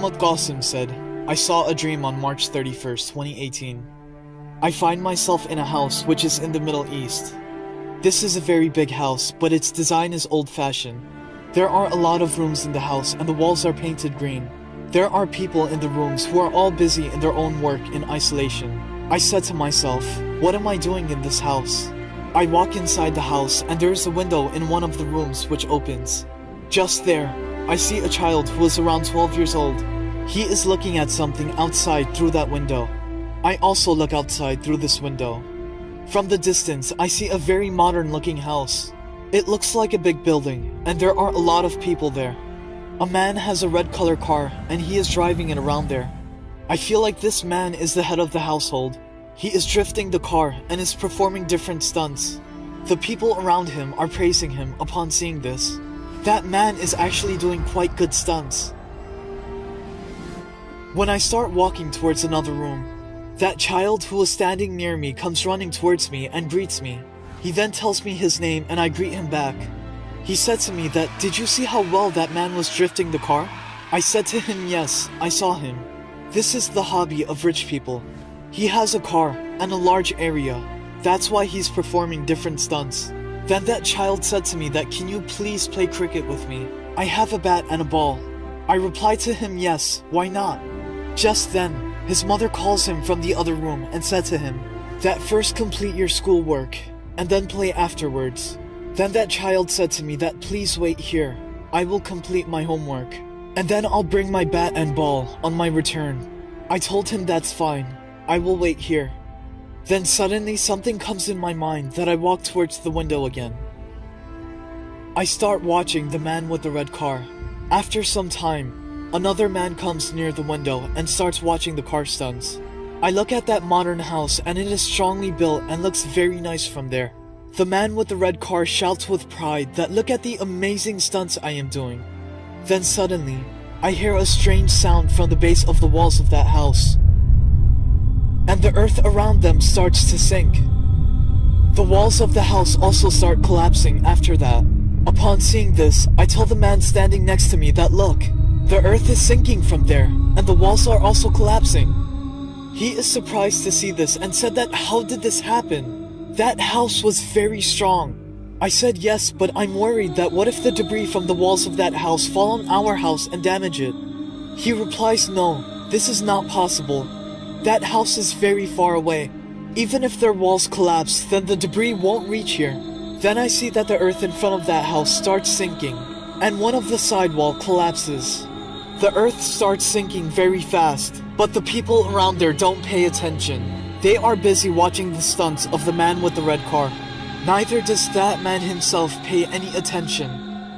Muhammad Qasim said, I saw a dream on March 31st, 2018. I find myself in a house which is in the Middle East. This is a very big house, but its design is old-fashioned. There are a lot of rooms in the house and the walls are painted green. There are people in the rooms who are all busy in their own work in isolation. I said to myself, what am I doing in this house? I walk inside the house and there is a window in one of the rooms which opens. Just there, I see a child who is around 12 years old. He is looking at something outside through that window. I also look outside through this window. From the distance, I see a very modern looking house. It looks like a big building, and there are a lot of people there. A man has a red color car, and he is driving it around there. I feel like this man is the head of the household. He is drifting the car and is performing different stunts. The people around him are praising him upon seeing this. That man is actually doing quite good stunts. When I start walking towards another room, that child who was standing near me comes running towards me and greets me. He then tells me his name and I greet him back. He said to me that, did you see how well that man was drifting the car? I said to him, yes, I saw him. This is the hobby of rich people. He has a car and a large area. That's why he's performing different stunts. Then that child said to me that, can you please play cricket with me? I have a bat and a ball. I replied to him, yes, why not? Just then, his mother calls him from the other room and said to him that first complete your schoolwork and then play afterwards. Then that child said to me that please wait here. I will complete my homework and then I'll bring my bat and ball on my return. I told him that's fine. I will wait here. Then suddenly something comes in my mind that I walk towards the window again. I start watching the man with the red car. After some time, another man comes near the window and starts watching the car stunts. I look at that modern house and it is strongly built and looks very nice from there. The man with the red car shouts with pride that look at the amazing stunts I am doing. Then suddenly, I hear a strange sound from the base of the walls of that house. And the earth around them starts to sink. The walls of the house also start collapsing after that. Upon seeing this, I tell the man standing next to me that look, the earth is sinking from there, and the walls are also collapsing. He is surprised to see this and said that how did this happen? That house was very strong. I said yes, but I'm worried that what if the debris from the walls of that house fall on our house and damage it? He replies, no, this is not possible. That house is very far away. Even if their walls collapse, then the debris won't reach here. Then I see that the earth in front of that house starts sinking, and one of the side wall collapses. The earth starts sinking very fast, but the people around there don't pay attention. They are busy watching the stunts of the man with the red car. Neither does that man himself pay any attention.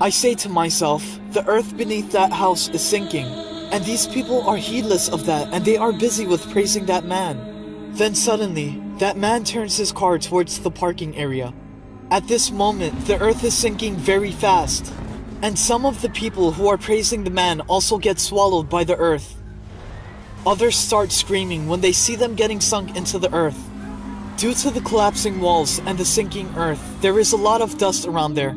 I say to myself, the earth beneath that house is sinking, and these people are heedless of that and they are busy with praising that man. Then suddenly, that man turns his car towards the parking area. At this moment, the earth is sinking very fast, and some of the people who are praising the man also get swallowed by the earth. Others start screaming when they see them getting sunk into the earth. Due to the collapsing walls and the sinking earth, there is a lot of dust around there.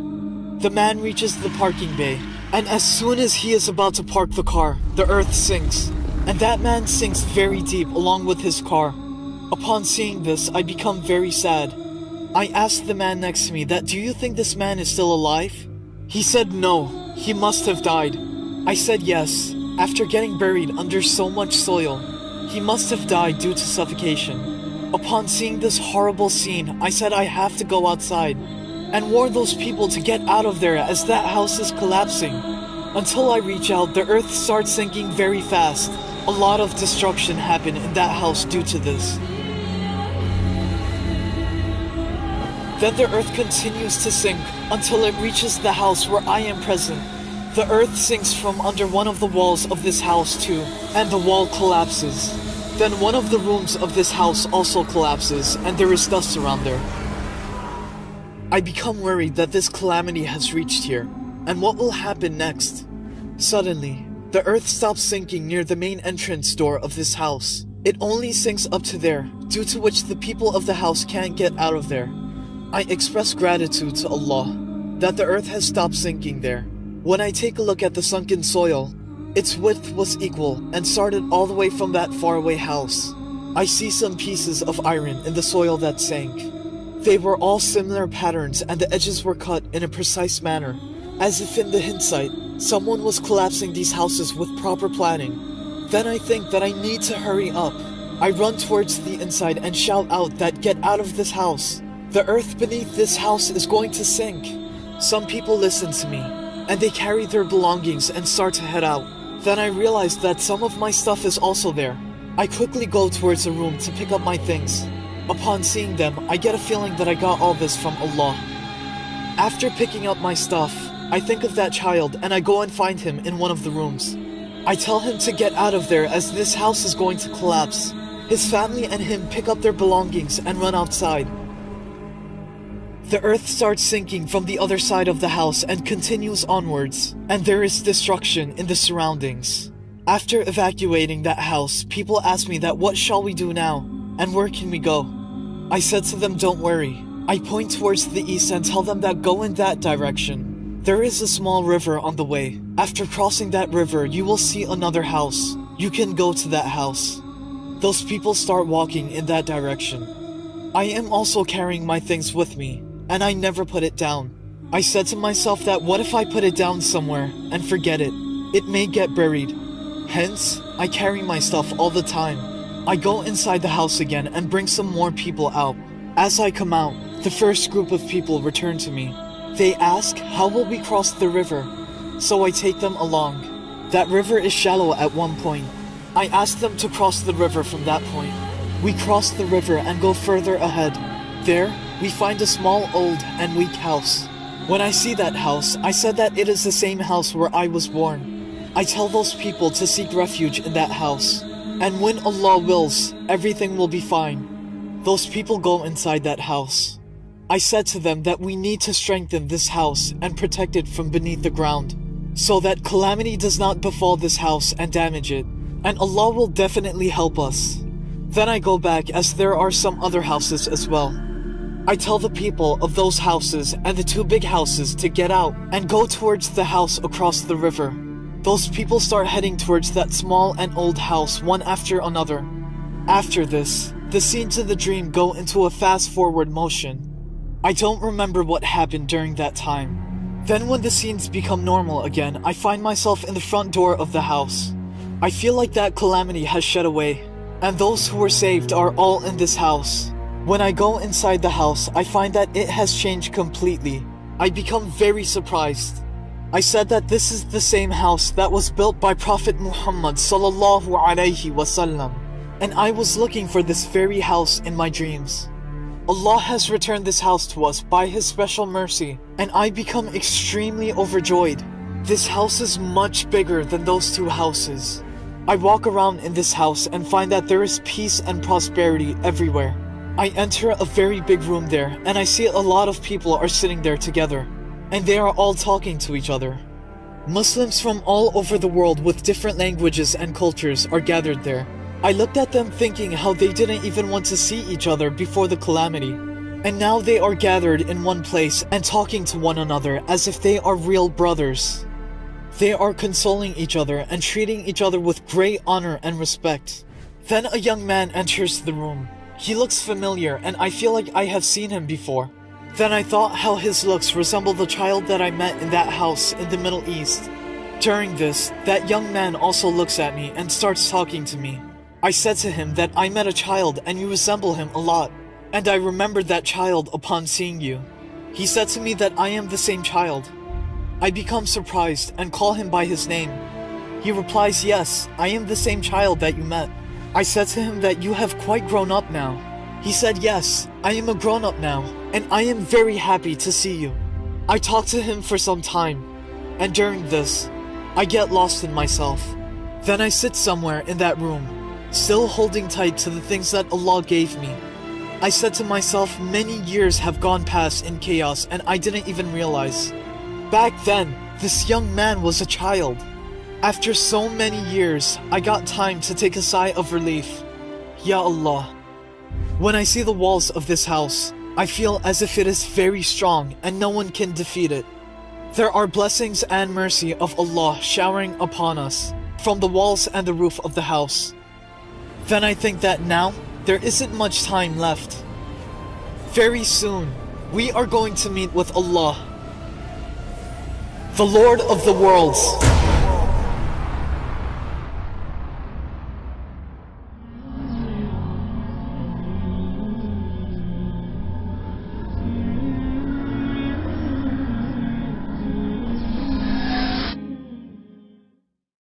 The man reaches the parking bay, and as soon as he is about to park the car, the earth sinks, and that man sinks very deep along with his car. Upon seeing this, I become very sad. I asked the man next to me that, do you think this man is still alive? He said no, he must have died. I said yes, after getting buried under so much soil, he must have died due to suffocation. Upon seeing this horrible scene, I said I have to go outside and warn those people to get out of there as that house is collapsing. Until I reach out, the earth starts sinking very fast. A lot of destruction happened in that house due to this. Then the earth continues to sink until it reaches the house where I am present. The earth sinks from under one of the walls of this house too, and the wall collapses. Then one of the rooms of this house also collapses, and there is dust around there. I become worried that this calamity has reached here, and what will happen next? Suddenly, the earth stops sinking near the main entrance door of this house. It only sinks up to there, due to which the people of the house can't get out of there. I express gratitude to Allah that the earth has stopped sinking there. When I take a look at the sunken soil, Its width was equal and started all the way from that faraway house. I see some pieces of iron in the soil that sank. They were all similar patterns and the edges were cut in a precise manner, as if in the hindsight, someone was collapsing these houses with proper planning. Then I think that I need to hurry up. I run towards the inside and shout out that get out of this house. The earth beneath this house is going to sink. Some people listen to me, and they carry their belongings and start to head out. Then I realize that some of my stuff is also there. I quickly go towards a room to pick up my things. Upon seeing them, I get a feeling that I got all this from Allah. After picking up my stuff, I think of that child and I go and find him in one of the rooms. I tell him to get out of there as this house is going to collapse. His family and him pick up their belongings and run outside. The earth starts sinking from the other side of the house and continues onwards, and there is destruction in the surroundings. After evacuating that house, people ask me that what shall we do now, and where can we go? I said to them, don't worry. I point towards the east and tell them that go in that direction. There is a small river on the way. After crossing that river, you will see another house. You can go to that house. Those people start walking in that direction. I am also carrying my things with me, and I never put it down. I said to myself that what if I put it down somewhere and forget it? It may get buried. Hence, I carry my stuff all the time. I go inside the house again and bring some more people out. As I come out, the first group of people return to me. They ask, how will we cross the river? So I take them along. That river is shallow at one point. I ask them to cross the river from that point. We cross the river and go further ahead. There, we find a small, old, and weak house. When I see that house, I said that it is the same house where I was born. I tell those people to seek refuge in that house. And when Allah wills, everything will be fine. Those people go inside that house. I said to them that we need to strengthen this house and protect it from beneath the ground, so that calamity does not befall this house and damage it. And Allah will definitely help us. Then I go back as there are some other houses as well. I tell the people of those houses and the two big houses to get out and go towards the house across the river. Those people start heading towards that small and old house one after another. After this, the scenes of the dream go into a fast-forward motion. I don't remember what happened during that time. Then when the scenes become normal again, I find myself in the front door of the house. I feel like that calamity has shed away, and those who were saved are all in this house. When I go inside the house, I find that it has changed completely. I become very surprised. I said that this is the same house that was built by Prophet Muhammad sallallahu alaihi wasallam, and I was looking for this very house in my dreams. Allah has returned this house to us by His special mercy, and I become extremely overjoyed. This house is much bigger than those two houses. I walk around in this house and find that there is peace and prosperity everywhere. I enter a very big room there, and I see a lot of people are sitting there together, and they are all talking to each other. Muslims from all over the world with different languages and cultures are gathered there. I looked at them thinking how they didn't even want to see each other before the calamity, and now they are gathered in one place and talking to one another as if they are real brothers. They are consoling each other and treating each other with great honor and respect. Then a young man enters the room. He looks familiar and I feel like I have seen him before. Then I thought how his looks resemble the child that I met in that house in the Middle East. During this, that young man also looks at me and starts talking to me. I said to him that I met a child and you resemble him a lot, and I remembered that child upon seeing you. He said to me that I am the same child. I become surprised and call him by his name. He replies, yes, I am the same child that you met. I said to him that you have quite grown up now. He said, yes, I am a grown-up now, and I am very happy to see you. I talked to him for some time, and during this, I get lost in myself. Then I sit somewhere in that room, still holding tight to the things that Allah gave me. I said to myself, many years have gone past in chaos and I didn't even realize. Back then, this young man was a child. After so many years, I got time to take a sigh of relief. Ya Allah. When I see the walls of this house, I feel as if it is very strong and no one can defeat it. There are blessings and mercy of Allah showering upon us. from the walls and the roof of the house. Then I think that now, there isn't much time left. Very soon, we are going to meet with Allah, the Lord of the worlds.